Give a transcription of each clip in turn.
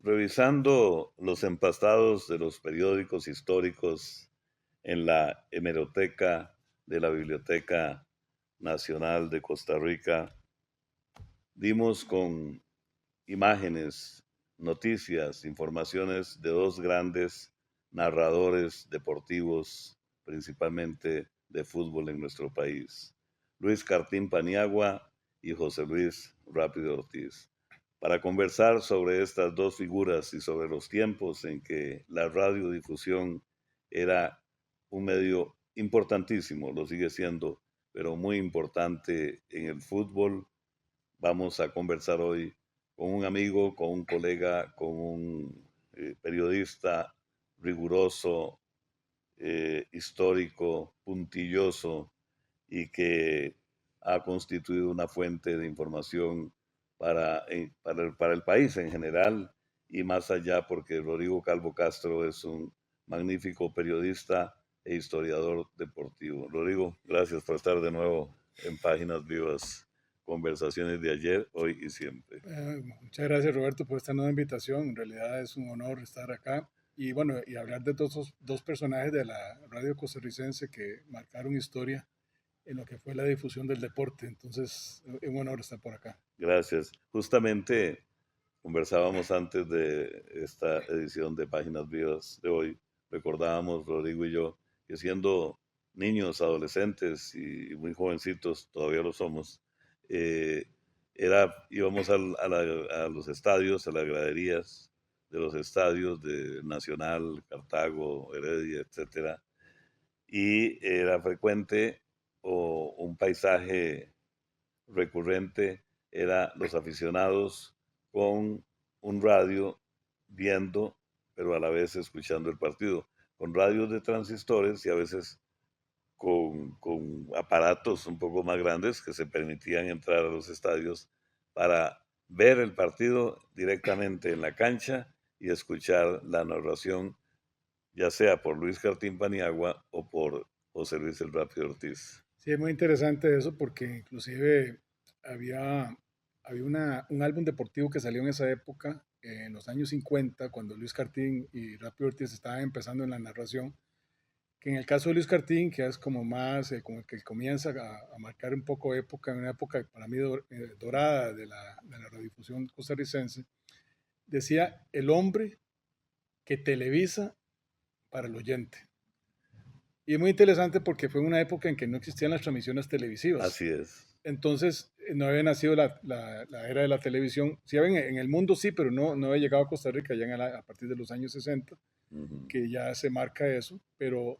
Revisando los empastados de los periódicos históricos en la hemeroteca de la Biblioteca Nacional de Costa Rica, dimos con imágenes, noticias, informaciones de dos grandes narradores deportivos, principalmente de fútbol en nuestro país, Luis Cartín Paniagua y José Luis Rápido Ortiz, para conversar sobre estas dos figuras y sobre los tiempos en que la radiodifusión era un medio importantísimo, lo sigue siendo, pero muy importante en el fútbol. Vamos a conversar hoy con un amigo, con un colega, con un periodista riguroso, histórico, puntilloso y que ha constituido una fuente de información para el país en general y más allá, porque Rodrigo Calvo Castro es un magnífico periodista e historiador deportivo. Rodrigo, gracias por estar de nuevo en Páginas Vivas, conversaciones de ayer, hoy y siempre. Muchas gracias, Roberto, por esta nueva invitación. En realidad es un honor estar acá y bueno, y hablar de todos esos dos personajes de la radio costarricense que marcaron historia en lo que fue la difusión del deporte. Entonces, es un honor estar por acá. Gracias. Justamente conversábamos antes de esta edición de Páginas Vivas de hoy, recordábamos, Rodrigo y yo, que siendo niños, adolescentes y muy jovencitos, todavía lo somos, eh, íbamos a los estadios, a las graderías de los estadios de Nacional, Cartago, Heredia, etcétera, y era frecuente o un paisaje recurrente era los aficionados con un radio viendo, pero a la vez escuchando el partido, con radios de transistores y a veces con aparatos un poco más grandes que se permitían entrar a los estadios para ver el partido directamente en la cancha y escuchar la narración, ya sea por Luis Cartín Paniagua o por José Luis el Rápido Ortiz. Sí, es muy interesante eso porque inclusive había un álbum deportivo que salió en esa época, en los años 50, cuando Luis Cartín y Rápido Ortiz estaban empezando en la narración, que en el caso de Luis Cartín, que es como más, como el que comienza a marcar un poco época, una época para mí dorada de la radiodifusión costarricense, decía el hombre que televisa para el oyente. Y es muy interesante porque fue una época en que no existían las transmisiones televisivas. Así es. Entonces, no había nacido la era de la televisión. Sí, en el mundo sí, pero no había llegado a Costa Rica ya a partir de los años 60, Ujú. que ya se marca eso, pero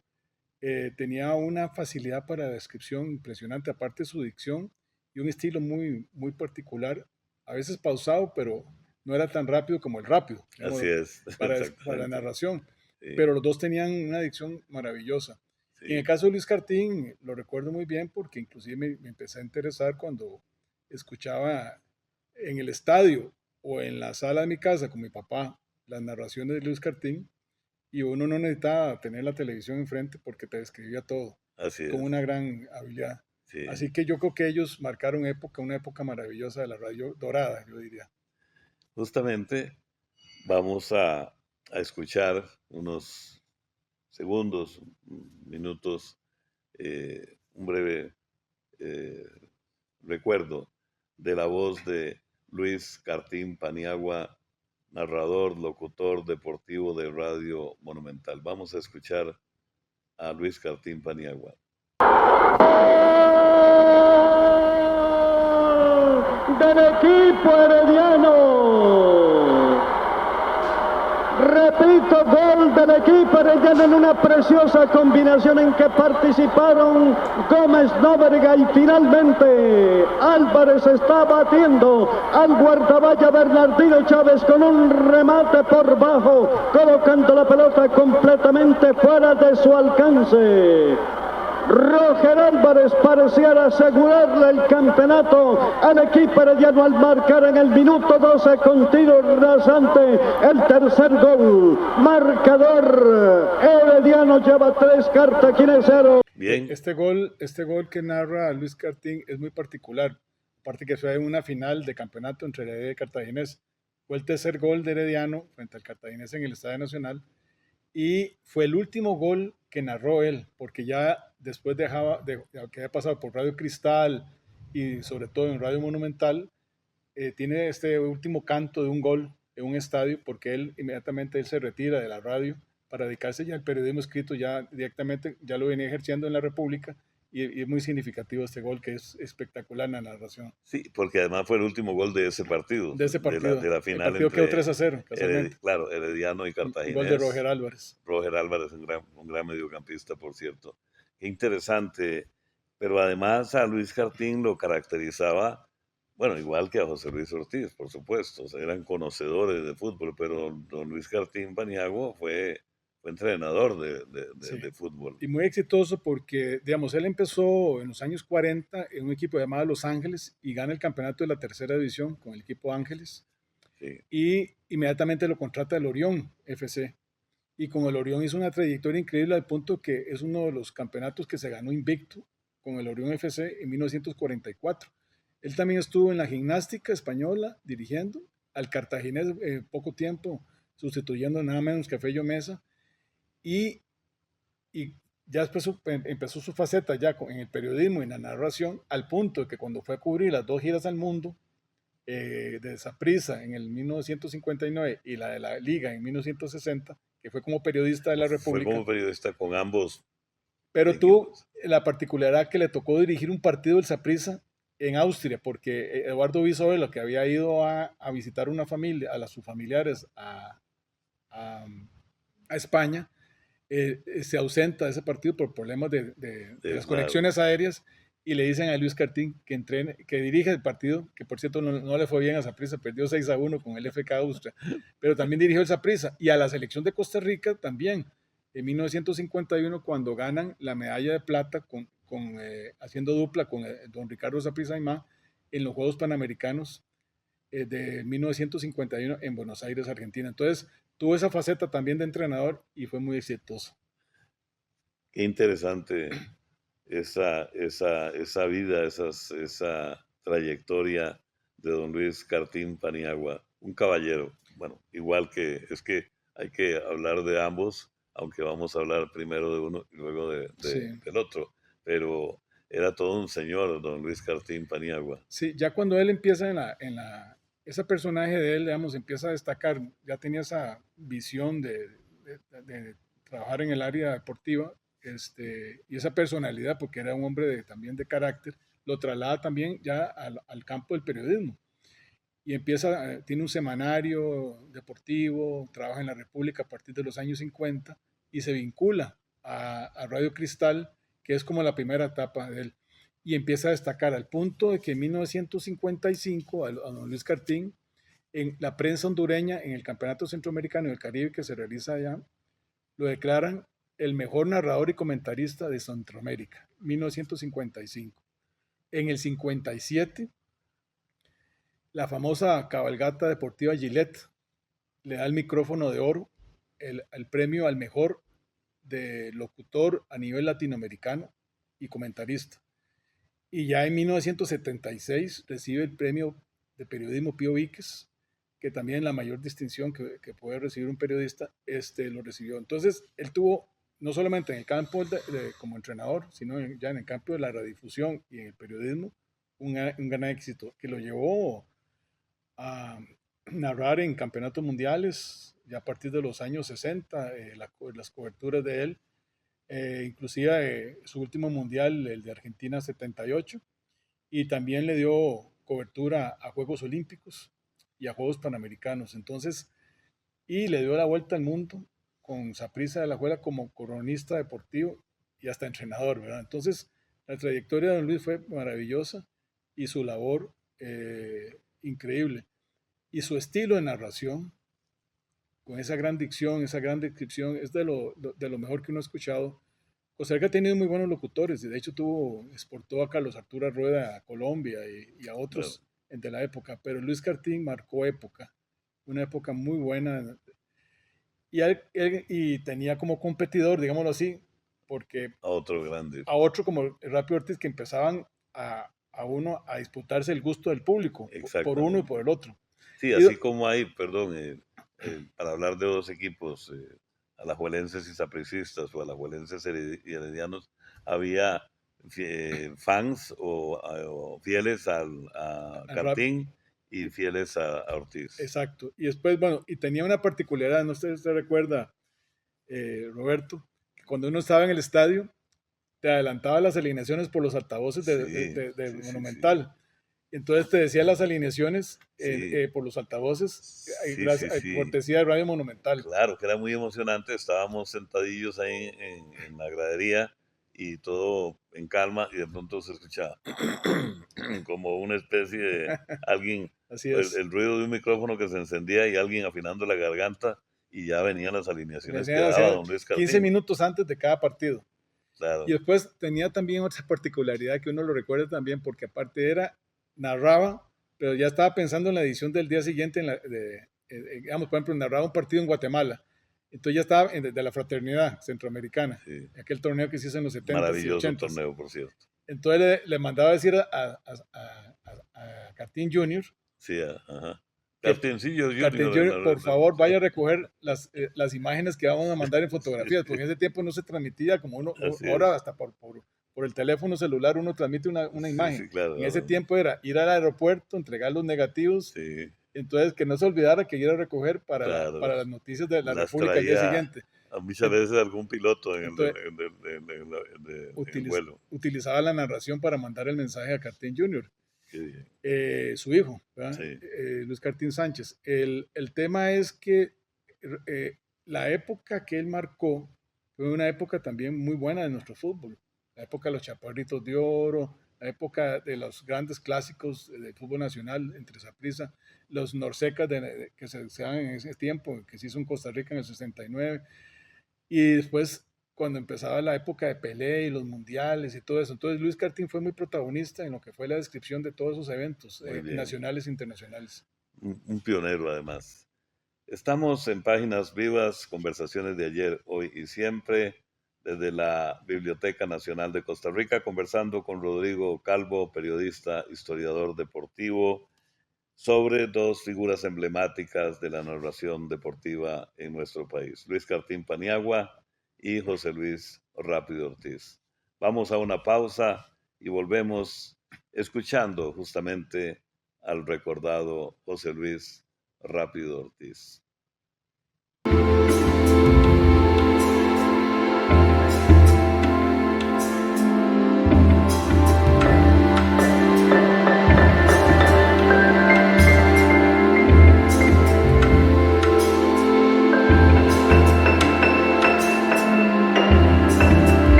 tenía una facilidad para descripción impresionante, aparte de su dicción y un estilo muy, muy particular, a veces pausado, pero no era tan rápido como el rápido, Así digamos, es, para la exactamente. narración, Sí, pero los dos tenían una dicción maravillosa. Y en el sí, caso de Luis Cartín, lo recuerdo muy bien porque inclusive me empecé a interesar cuando escuchaba en el estadio o en la sala de mi casa con mi papá las narraciones de Luis Cartín, y uno no necesitaba tener la televisión enfrente porque te describía todo así con es. una gran habilidad. Sí. Así que yo creo que ellos marcaron época, una época maravillosa de la radio dorada, yo diría. Justamente vamos a escuchar unos segundos, minutos, un breve eh, recuerdo de la voz de Luis Cartín Paniagua, narrador, locutor deportivo de Radio Monumental. Vamos a escuchar a Luis Cartín Paniagua. Del equipo herediano. Repito, gol del equipo herediano en una preciosa combinación en que participaron Gómez Nóbrega y finalmente Álvarez está batiendo al guardavalla Bernardino Chávez con un remate por bajo, colocando la pelota completamente fuera de su alcance. Roger Álvarez pareciera asegurarle el campeonato al equipo herediano al marcar en el minuto 12 con tiro rasante el tercer gol. Marcador herediano lleva 3, Cartagena 0. Bien, Este gol que narra Luis Cartín es muy particular, aparte que fue una final de campeonato entre Heredia y Cartaginés. Fue el tercer gol de Herediano frente al Cartaginés en el Estadio Nacional, y fue el último gol que narró él, porque ya después de que había pasado por Radio Cristal y sobre todo en Radio Monumental, tiene este último canto de un gol en un estadio, porque él inmediatamente él se retira de la radio para dedicarse ya al periodismo escrito, ya directamente, ya lo venía ejerciendo en la República, y es muy significativo este gol, que es espectacular en la narración sí, porque además fue el último gol de ese partido, de ese partido. de la El final partido quedó entre, 3-0, casualmente. Claro, Herediano y Un gol de Cartaginés. Roger Álvarez. Roger Álvarez, un gran mediocampista, por cierto. Qué interesante. Pero además a Luis Cartín lo caracterizaba, bueno, igual que a José Luis Ortiz, por supuesto. O sea, eran conocedores de fútbol, pero don Luis Cartín Paniagua fue entrenador Sí. de fútbol. Y muy exitoso porque, digamos, él empezó en los años 40 en un equipo llamado Los Ángeles y gana el campeonato de la tercera división con el equipo Ángeles, Sí, y inmediatamente lo contrata el Orión FC. Y con el Orión hizo una trayectoria increíble al punto que es uno de los campeonatos que se ganó invicto con el Orión FC en 1944. Él también estuvo en la Gimnástica Española dirigiendo, al Cartaginés poco tiempo, sustituyendo nada menos que a Fello Mesa, y y ya después empezó su faceta ya en el periodismo y en la narración, al punto de que cuando fue a cubrir las dos giras al mundo, de Saprissa en el 1959 y la de la Liga en 1960, que fue como periodista de la fue República, como periodista con ambos pero tuvo equipos. la particularidad que le tocó dirigir un partido del Saprissa en Austria, porque Eduardo Bisoela, que había ido a visitar una familia, sus familiares a, a España, se ausenta de ese partido por problemas de las Claro, conexiones aéreas, y le dicen a Luis Cartín que entrene, que dirige el partido, que por cierto no le fue bien a Saprissa, perdió 6-1 con el FK Austria, pero también dirigió el Saprissa, y a la selección de Costa Rica también, en 1951, cuando ganan la medalla de plata haciendo dupla con don Ricardo Saprissa Aymá en los Juegos Panamericanos de 1951 en Buenos Aires, Argentina. Entonces, tuvo esa faceta también de entrenador y fue muy exitoso. qué interesante esa vida, esa trayectoria de don Luis Cartín Paniagua, un caballero. Bueno, igual que es que hay que hablar de ambos, aunque vamos a hablar primero de uno y luego Sí, del otro, pero era todo un señor, don Luis Cartín Paniagua. sí, ya cuando él empieza ese personaje de él, digamos, empieza a destacar, ya tenía esa visión de trabajar en el área deportiva, y esa personalidad, porque era un hombre también de carácter, lo traslada también ya al campo del periodismo. Y tiene un semanario deportivo, trabaja en la República a partir de los años 50 y se vincula a Radio Cristal, que es como la primera etapa de él. y empieza a destacar al punto de que en 1955 a don Luis Cartín, en la prensa hondureña, en el Campeonato Centroamericano del Caribe que se realiza allá, lo declaran el mejor narrador y comentarista de Centroamérica, 1955. En el 57, la famosa cabalgata deportiva Gillette le da el micrófono de oro, el premio al mejor de locutor a nivel latinoamericano y comentarista. Y ya en 1976 recibe el premio de periodismo Pío Víquez, que también la mayor distinción que puede recibir un periodista, lo recibió. Entonces, él tuvo, no solamente en el campo como entrenador, sino ya en el campo de la radiodifusión y en el periodismo, un gran éxito que lo llevó a narrar en campeonatos mundiales ya a partir de los años 60, las coberturas de él, inclusive su último mundial, el de Argentina 78, y también le dio cobertura a Juegos Olímpicos y a Juegos Panamericanos. Entonces, y le dio la vuelta al mundo con Saprissa de Alajuela como cronista deportivo y hasta entrenador, ¿verdad? Entonces, la trayectoria de don Luis fue maravillosa y su labor increíble. Y su estilo de narración, con esa gran dicción, esa gran descripción, es de lo mejor que uno ha escuchado. Costa Rica ha tenido muy buenos locutores, y de hecho exportó a Carlos Arturo Rueda a Colombia y a otros de la época, pero Luis Cartín marcó época, una época muy buena. Y tenía como competidor, digámoslo así, porque A otro grande. a otro como el Rápido Ortiz, que empezaban a uno a disputarse el gusto del público, por uno y por el otro. Sí, así como hay, perdón, para hablar de dos equipos, alajuelenses y sapricistas o alajuelenses y heredianos, había fans o fieles a Cartín y fieles a Ortiz. Exacto. Y después, bueno, y tenía una particularidad, no sé si usted recuerda, Roberto, que cuando uno estaba en el estadio, te adelantaba las alineaciones por los altavoces de Monumental. Entonces te decía las alineaciones por los altavoces, cortesía de Radio Monumental. Claro, que era muy emocionante. Estábamos sentadillos ahí en la gradería y todo en calma, y de pronto se escuchaba como una especie de alguien, Así es. el ruido de un micrófono que se encendía y alguien afinando la garganta, y ya venían las alineaciones que daba don Luis Cartín. 15 minutos antes de cada partido. Claro. Y después tenía también otra particularidad que uno lo recuerda también, porque aparte narraba, pero ya estaba pensando en la edición del día siguiente, digamos, por ejemplo, narraba un partido en Guatemala. Entonces ya estaba de la Fraternidad Centroamericana, aquel torneo que se hizo en los 70s. Maravilloso y 80s. torneo, por cierto. Entonces le mandaba a decir a Cartín Jr. Sí, ajá. Cartín Jr., por favor, vaya a recoger las imágenes que vamos a mandar en fotografías, porque en ese tiempo no se transmitía como ahora hasta por el teléfono celular uno transmite una imagen. Sí, claro, en ese tiempo era ir al aeropuerto, entregar los negativos, entonces que no se olvidara que ir a recoger para las noticias de la República el día siguiente. Muchas veces algún piloto en el vuelo utilizaba la narración para mandar el mensaje a Cartín Jr., su hijo, Luis Cartín Sánchez. El tema es que la época que él marcó fue una época también muy buena de nuestro fútbol. La época de los Chaparritos de Oro, la época de los grandes clásicos del fútbol nacional entre Saprissa, los Norsecas que se daban en ese tiempo, que se hizo en Costa Rica en el 69, y después cuando empezaba la época de Pelé y los mundiales y todo eso. Entonces Luis Cartín fue muy protagonista en lo que fue la descripción de todos esos eventos nacionales e internacionales. Un pionero además. Estamos en Páginas Vivas, conversaciones de ayer, hoy y siempre, desde la Biblioteca Nacional de Costa Rica, conversando con Rodrigo Calvo, periodista, historiador deportivo, sobre dos figuras emblemáticas de la narración deportiva en nuestro país, Luis Cartín Paniagua y José Luis Rápido Ortiz. Vamos a una pausa y volvemos escuchando justamente al recordado José Luis Rápido Ortiz.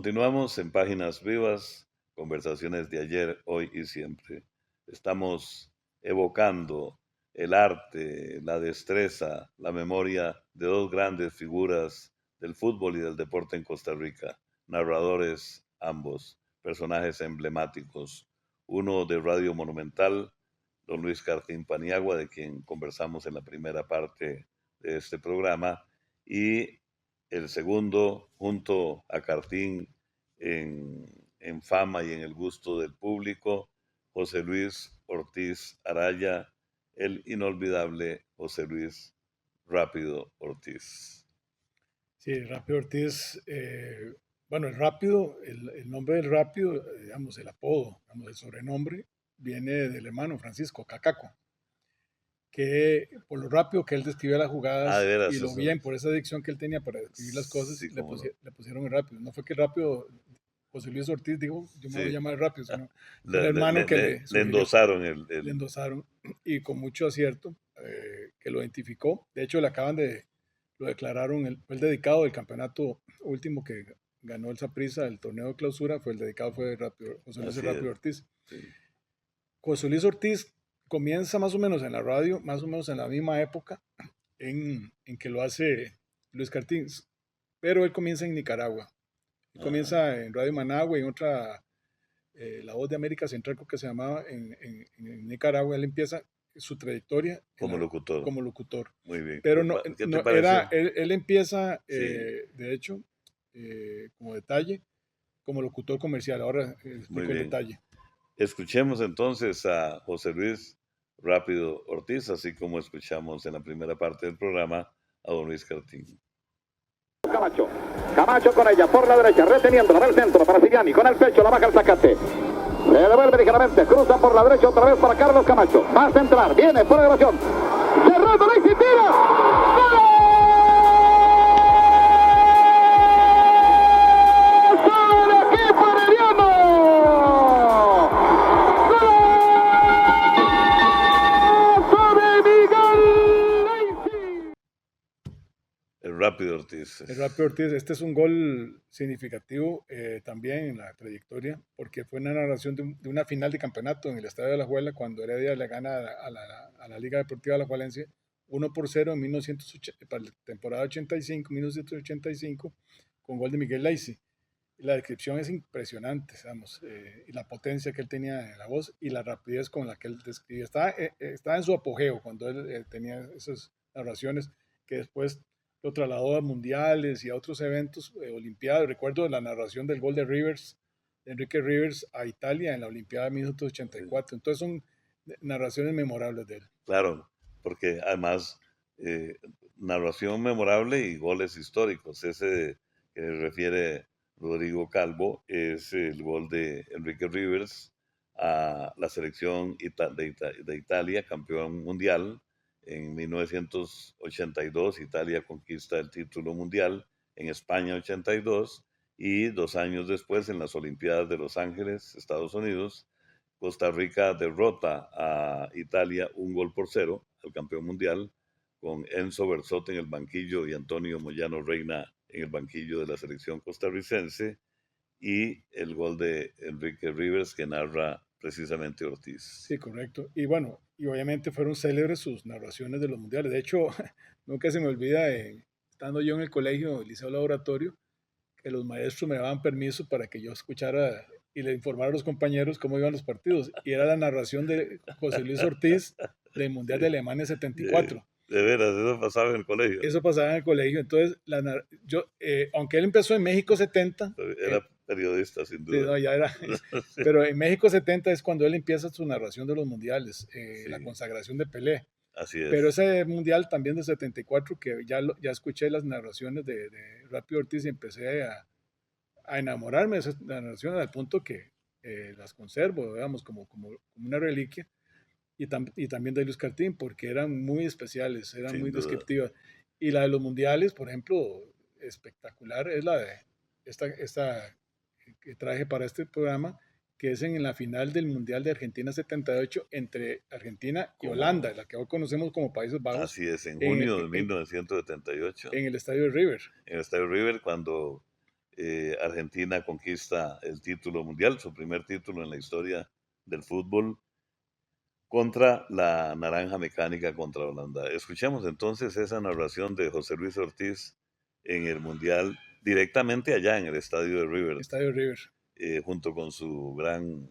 Continuamos en Páginas Vivas, conversaciones de ayer, hoy y siempre. Estamos evocando el arte, la destreza, la memoria de dos grandes figuras del fútbol y del deporte en Costa Rica, narradores ambos, personajes emblemáticos. Uno de Radio Monumental, don Luis Cartín Paniagua, de quien conversamos en la primera parte de este programa, y el segundo, junto a Cartín en fama y en el gusto del público, José Luis Ortiz Araya, el inolvidable José Luis Rápido Ortiz. Sí, Rápido Ortiz, bueno, el Rápido, el nombre del Rápido, digamos, el apodo, digamos, el sobrenombre, viene del hermano Francisco Cacaco, que por lo rápido que él describía las jugadas de veras, y lo eso. bien, por esa adicción que él tenía para describir las cosas, Sí, le pusieron el Rápido. No fue que el Rápido, José Luis Ortiz dijo, yo me voy a llamar el Rápido, sino fue el hermano que le endosaron le endosaron, y con mucho acierto, que lo identificó. De hecho, lo declararon, fue el dedicado del campeonato último que ganó el Saprissa, el torneo de clausura, fue el dedicado, fue Rápido, José Luis Rápido Ortiz. Sí. José Luis Ortiz comienza más o menos en la radio, más o menos en la misma época en que lo hace Luis Cartín, pero él comienza en Nicaragua. Comienza en Radio Managua y en otra, La Voz de América Central, creo que se llamaba, en Nicaragua. Él empieza su trayectoria como locutor. Como locutor. Muy bien. Pero no, ¿Qué te no pareció? él empieza, Sí. de hecho, como detalle, como locutor comercial. Ahora explico el detalle. Escuchemos entonces a José Luis Rápido Ortiz, así como escuchamos en la primera parte del programa a don Luis Cartín. Camacho con ella por la derecha, reteniéndola del centro para Siriani, con el pecho la baja el Zacate. Le devuelve ligeramente, cruza por la derecha otra vez para Carlos Camacho. Va a centrar, viene por elevación. Cerrando, y tira. ¡Gol! Rápido Ortiz. El Rápido Ortiz, este es un gol significativo también en la trayectoria, porque fue una narración de una final de campeonato en el Estadio de Alajuela, cuando Heredia le gana a la Liga Deportiva Alajuelense 1-0 en 1980, para la temporada 1985, con gol de Miguel Lacy. La descripción es impresionante, digamos, y la potencia que él tenía en la voz y la rapidez con la que él describía. Estaba en su apogeo cuando él tenía esas narraciones que después lo trasladó a mundiales y a otros eventos, olimpiadas. Recuerdo la narración del gol de Rivers, de Enrique Rivers a Italia en la Olimpiada de 1984. Entonces son narraciones memorables de él. Claro, porque además narración memorable y goles históricos. Ese que refiere Rodrigo Calvo es el gol de Enrique Rivers a la selección de Italia, campeón mundial. En 1982 Italia conquista el título mundial, en España 82, y 2 años después en las Olimpiadas de Los Ángeles, Estados Unidos, Costa Rica derrota a Italia 1-0 al campeón mundial, con Enzo Berzot en el banquillo y Antonio Moyano Reina en el banquillo de la selección costarricense, y el gol de Enrique Rivers que narra precisamente Ortiz. Sí, correcto. Y bueno, y obviamente fueron célebres sus narraciones de los mundiales. De hecho, nunca se me olvida, estando yo en el colegio, el Liceo Laboratorio, que los maestros me daban permiso para que yo escuchara y le informara a los compañeros cómo iban los partidos. Y era la narración de José Luis Ortiz del Mundial de Alemania 74. De veras, eso pasaba en el colegio. Eso pasaba en el colegio. Entonces, aunque él empezó en México 70. Era periodista, sin duda. Sí, no, ya era. Pero en México 70 es cuando él empieza su narración de los mundiales, Sí. la consagración de Pelé. Así es. Pero ese mundial también de 74, que ya escuché las narraciones de Rápido Ortiz y empecé a enamorarme de esas narraciones al punto que las conservo, digamos, como una reliquia. Y también de Luis Cartín, porque eran muy especiales, eran Sin muy duda. descriptivas. Y la de los mundiales, por ejemplo, espectacular, es la de esta que traje para este programa, que es en la final del Mundial de Argentina 78 entre Argentina y Holanda, la que hoy conocemos como Países Bajos. Así es, en junio de 1978. En el estadio de River. En el estadio River, cuando Argentina conquista el título mundial, su primer título en la historia del fútbol, contra la Naranja Mecánica contra Holanda. Escuchemos entonces esa narración de José Luis Ortiz en el mundial, directamente allá en el estadio de River, Estadio River. junto con su gran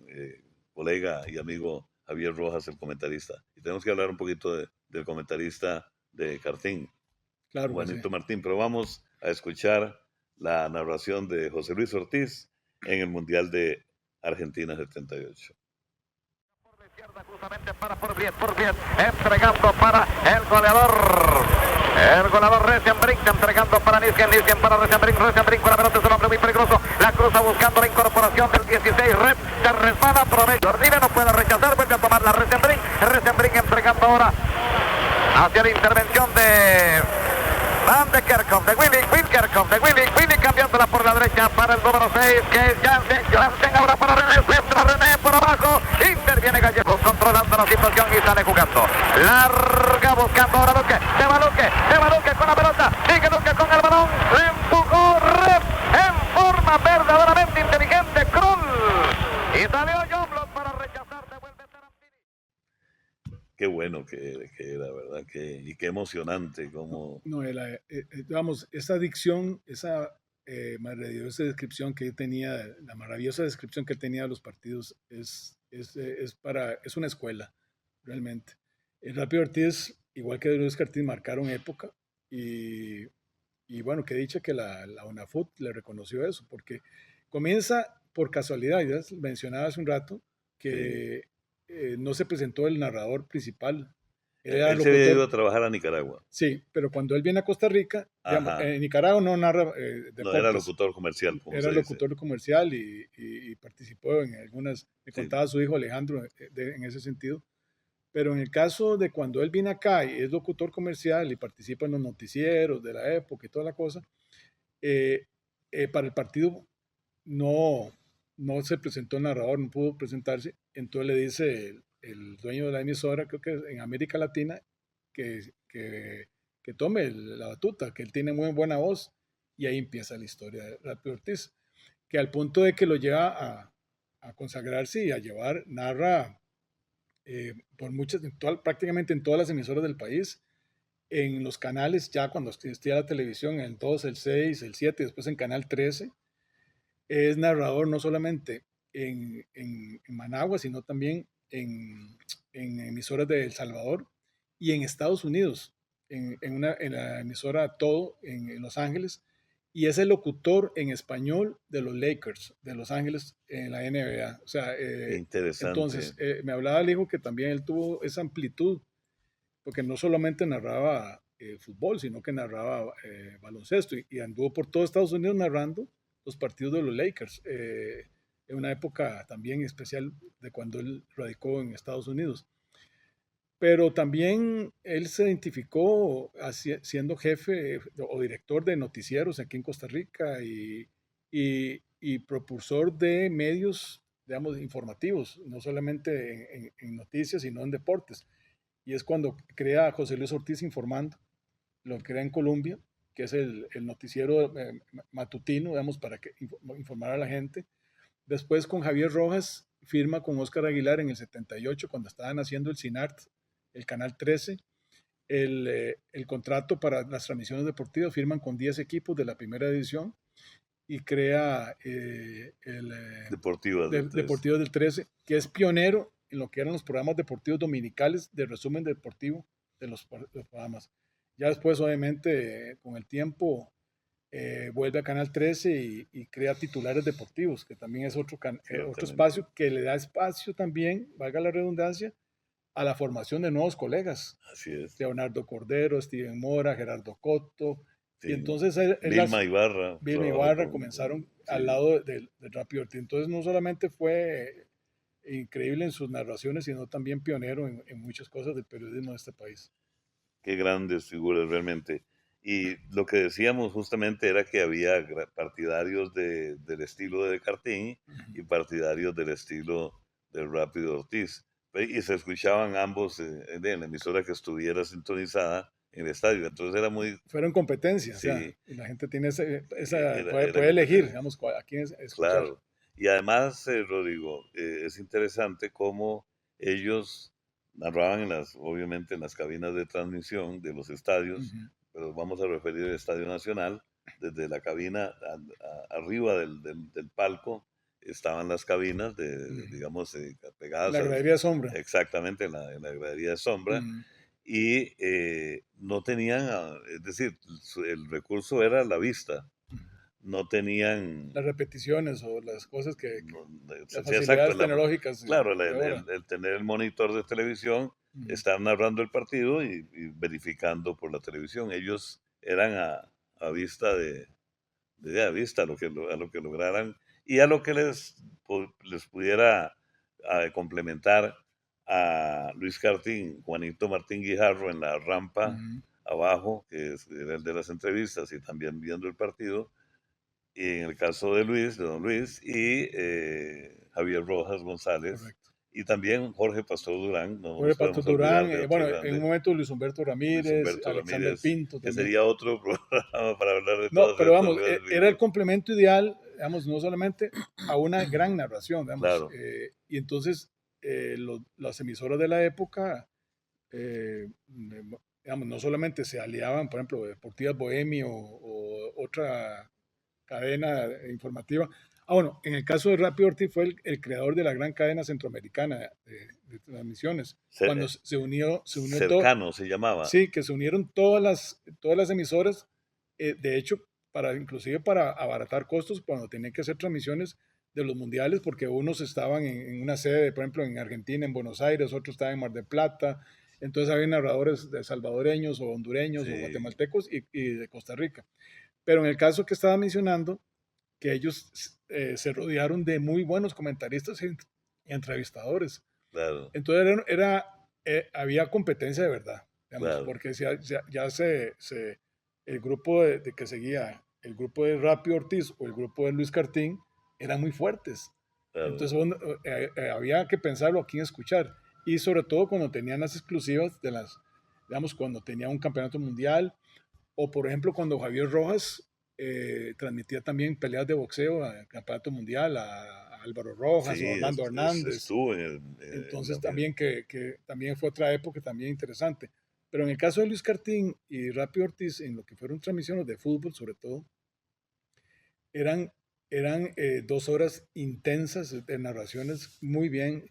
colega y amigo Javier Rojas, el comentarista. Y tenemos que hablar un poquito del comentarista de Karting, Claro, Juanito sí. Martín, pero vamos a escuchar la narración de José Luis Ortiz en el Mundial de Argentina 78. Justamente para por bien, entregando para el goleador Resenbrink, entregando para Nisken para Resenbrink con la pelota, es un hombre muy peligroso, la cruza buscando la incorporación del 16, se resbala, aprovecha, Ordine no puede rechazar, vuelve a tomar la Resenbrink entregando ahora hacia la intervención de Van de Kerkhoff, de Willy cambiándola por la derecha para el número 6, que es Jansen ahora para René, René por abajo, interviene Gallegos controlando la situación y sale jugando. Larga buscando ahora Luque, se va Luque con la pelota, sigue Luque con el balón, le empujó Rep en forma verdaderamente inteligente, Krull, y salió Youngblood para rechazar, devuelve Tarantini. Qué bueno que era, ¿verdad? Y qué emocionante como... No, digamos, esa dicción, esa maravillosa descripción que él tenía, la maravillosa descripción que él tenía de los partidos es una escuela, realmente. El Rápido Ortiz, igual que Luis Cartín, marcaron época y bueno, que dicha que la UNAFUT le reconoció eso, porque comienza por casualidad, ya mencionaba hace un rato, que no se presentó el narrador principal. Él se había ido a trabajar a Nicaragua. Sí, pero cuando él viene a Costa Rica, digamos, en Nicaragua no narra deportes. No, era locutor comercial. Era locutor comercial y participó en algunas, me contaba su hijo Alejandro en ese sentido. Pero en el caso de cuando él viene acá y es locutor comercial y participa en los noticieros de la época y toda la cosa, para el partido no se presentó el narrador, no pudo presentarse. Entonces le dice el dueño de la emisora, creo que en América Latina, que tome la batuta, que él tiene muy buena voz, y ahí empieza la historia de Rápido Ortiz, que al punto de que lo lleva a consagrarse y a narra por prácticamente en todas las emisoras del país, en los canales, ya cuando existía la televisión, el 2, el 6, el 7, y después en Canal 13, es narrador no solamente en Managua, sino también en emisoras de El Salvador y en Estados Unidos, en la emisora Todo en Los Ángeles, y es el locutor en español de los Lakers de Los Ángeles en la NBA. O sea, interesante. Entonces, me hablaba el hijo que también él tuvo esa amplitud, porque no solamente narraba fútbol, sino que narraba baloncesto, y anduvo por todo Estados Unidos narrando los partidos de los Lakers, en una época también especial de cuando él radicó en Estados Unidos. Pero también él se identificó siendo jefe o director de noticieros aquí en Costa Rica y propulsor de medios, digamos, informativos, no solamente en noticias, sino en deportes. Y es cuando crea José Luis Ortiz Informando, lo crea en Colombia, que es el noticiero matutino, digamos, para informar a la gente. Después con Javier Rojas firma con Óscar Aguilar en el 78, cuando estaban haciendo el CINART, el Canal 13, el contrato para las transmisiones deportivas, firman con 10 equipos de la primera edición y crea Deportivos del 13, que es pionero en lo que eran los programas deportivos dominicales de resumen deportivo de los programas. Ya después, obviamente, con el tiempo, vuelve a Canal 13 y crea Titulares Deportivos, que también es otro espacio que le da espacio también, valga la redundancia, a la formación de nuevos colegas. Así es. Leonardo Cordero, Steven Mora, Gerardo Coto. Sí. Y entonces Vilma Ibarra comenzaron al lado del Rápido Ortiz. Entonces no solamente fue increíble en sus narraciones, sino también pionero en muchas cosas del periodismo de este país. Qué grandes figuras realmente. Y lo que decíamos justamente era que había partidarios del estilo de Cartín y partidarios del estilo del Rápido Ortiz. Y se escuchaban ambos en la emisora que estuviera sintonizada en el estadio. Entonces era muy... Fueron competencias, Sí. o sea, y la gente tiene Era- puede era elegir, competencia. digamos, a quién escuchar. Claro. Y además, Rodrigo, es interesante cómo ellos narraban obviamente en las cabinas de transmisión de los estadios, Ujú. pero vamos a referir al Estadio Nacional, desde la cabina arriba del palco estaban las cabinas Ujú. digamos, pegadas La gradería de sombra. exactamente en la gradería de sombra, Ujú. y no tenían, es decir, el recurso era la vista, Ujú. no tenían... Las repeticiones o las cosas que no, las sí, exacto, facilidades tecnológicas claro, de ahora. el tener el monitor de televisión, Ujú. estar narrando el partido y verificando por la televisión. Ellos eran a vista a vista a lo que lograran y a lo que les pudiera complementar a Luis Cartín, Juanito Martín Guijarro en la rampa Ujú. abajo, era el de las entrevistas y también viendo el partido, y en el caso de don Luis, y Javier Rojas González, Correcto. y también Jorge Pastor Durán, no Jorge nos Pastor podemos olvidar Durán, de otro bueno, en un grande, momento Luis Humberto Luis Ramírez, Humberto Alexander Ramírez, Pinto que también. sería otro programa para hablar de No, todas pero estas vamos, grandes era el figuras. complemento ideal, digamos, no solamente a una gran narración, digamos, Claro. y entonces las emisoras de la época, digamos, no solamente se aliaban, por ejemplo, Deportivas Bohemio o otra cadena informativa. Bueno, en el caso de Rápido Ortiz fue el creador de la gran cadena centroamericana de transmisiones. Cuando se unió todo, Cercano se llamaba. sí, que se unieron todas las emisoras, de hecho, inclusive para abaratar costos cuando tenían que hacer transmisiones de los mundiales, porque unos estaban en una sede, por ejemplo, en Argentina, en Buenos Aires, otros estaban en Mar del Plata, entonces había narradores de salvadoreños o hondureños o Sí, guatemaltecos y de Costa Rica. Pero en el caso que estaba mencionando, que ellos se rodearon de muy buenos comentaristas y entrevistadores. claro, Entonces había competencia de verdad, digamos, claro. porque el grupo que seguía, el grupo de Rápido Ortiz o el grupo de Luis Cartín, eran muy fuertes. Claro. Entonces había que pensarlo a quién escuchar. Y sobre todo cuando tenían las exclusivas digamos, cuando tenía un campeonato mundial, o por ejemplo cuando Javier Rojas transmitía también peleas de boxeo al campeonato mundial, a Álvaro Rojas o a Sí, Orlando Hernández. estuvo Entonces también que también fue otra época también interesante. Pero en el caso de Luis Cartín y Rápido Ortiz, en lo que fueron transmisiones de fútbol sobre todo, eran 2 horas intensas de narraciones muy bien.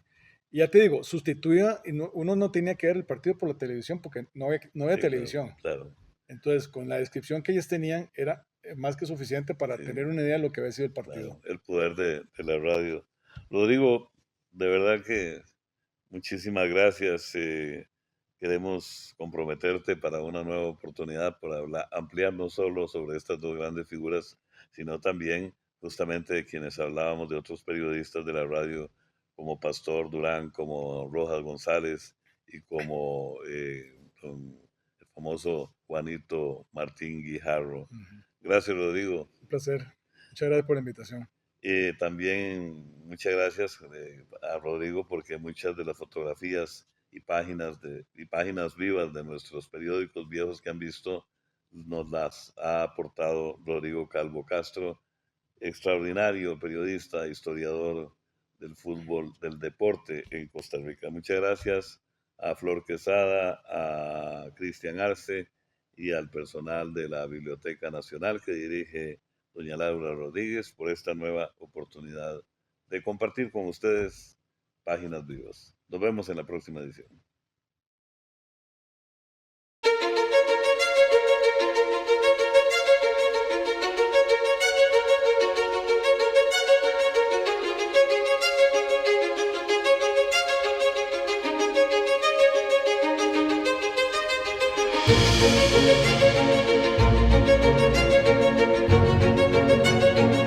Y ya te digo, sustituía, y uno no tenía que ver el partido por la televisión porque no había sí, televisión. Claro. Entonces, con la descripción que ellos tenían, era más que suficiente para Sí, tener una idea de lo que había sido el partido. claro, el poder de la radio. Rodrigo, de verdad que muchísimas gracias. Queremos comprometerte para una nueva oportunidad para ampliar no solo sobre estas dos grandes figuras, sino también justamente de quienes hablábamos de otros periodistas de la radio, como Pastor Durán, como Rojas González y como el famoso Juanito Martín Guijarro. Ujú. Gracias, Rodrigo. Un placer. Muchas gracias por la invitación. También muchas gracias a Rodrigo porque muchas de las fotografías y páginas vivas de nuestros periódicos viejos que han visto nos las ha aportado Rodrigo Calvo Castro, extraordinario periodista, historiador del fútbol, del deporte en Costa Rica. Muchas gracias a Flor Quesada, a Cristian Arce y al personal de la Biblioteca Nacional que dirige doña Laura Rodríguez por esta nueva oportunidad de compartir con ustedes Páginas Vivas. Nos vemos en la próxima edición.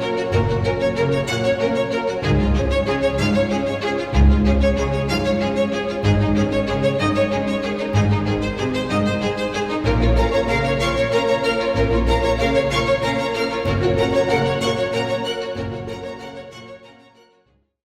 Thank you.